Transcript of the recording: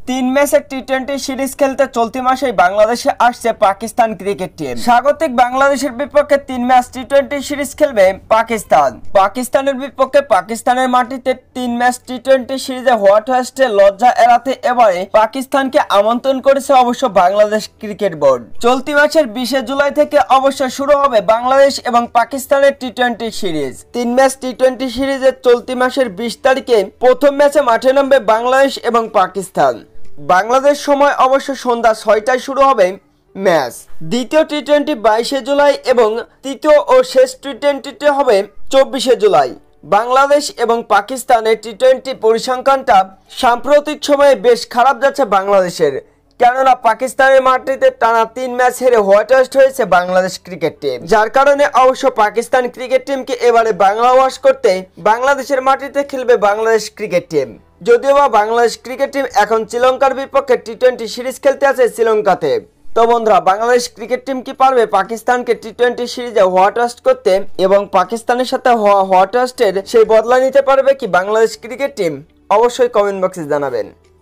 তিন ম্যাচের টি-20 সিরিজ খেলতে চলতি মাসেই বাংলাদেশে আসছে পাকিস্তান ক্রিকেট টিম। স্বাগতিক বাংলাদেশের বিপক্ষে 3 ম্যাচ টি-20 সিরিজ খেলবে পাকিস্তান। পাকিস্তানের বিপক্ষে পাকিস্তানের মাটিতে 3 ম্যাচ টি-20 সিরিজে হোয়াইট হাউসে লজ্জা এড়াতে এবারে পাকিস্তানকে আমন্ত্রণ করেছে অবশ্য বাংলাদেশ ক্রিকেট বোর্ড। চলতি মাসের 20 জুলাই থেকে অবশ্য শুরু হবে বাংলাদেশ এবং পাকিস্তানের টি-20 সিরিজ। 3 ম্যাচ টি-20 সিরিজে চলতি মাসের 20 তারিখে প্রথম ম্যাচে মাঠে নামবে বাংলাদেশ এবং পাকিস্তান। বাংলাদেশ সময় অবশ্য সন্ধ্যা 6টায় শুরু হবে ম্যাচ। দ্বিতীয় টি-20 22 জুলাই এবং তৃতীয় ও শেষ টি-20 হবে 24 জুলাই। বাংলাদেশ এবং পাকিস্তানের টি-20 পরিসংখ্যানটা সাম্প্রতিক সময়ে বেশ খারাপ যাচ্ছে বাংলাদেশের, কেননা পাকিস্তানের মাটিতে টানা 3 ম্যাচ হেরে হোয়াইট ওয়াশ হয়েছে বাংলাদেশ ক্রিকেট টিম, যার কারণে অবশ্য পাকিস্তান ক্রিকেট টিমকে এবারে বাংলা ওয়াশ করতে বাংলাদেশের মাটিতে খেলবে বাংলাদেশ ক্রিকেট টিম। যদিও বা বাংলাদেশ ক্রিকেট টিম এখন শ্রীলঙ্কার বিপক্ষে টি-20 সিরিজ খেলতে আছে শ্রীলঙ্কাতে। তো বন্ধুরা, বাংলাদেশ ক্রিকেট টিম কি পারবে পাকিস্তানকে টি-20 সিরিজে হোয়াইট ওয়াশ করতে এবং পাকিস্তানের সাথে হোয়াইট ওয়াশের সেই বদলা নিতে পারবে কি বাংলাদেশ ক্রিকেট টিম? অবশ্যই কমেন্ট বক্সে জানাবেন।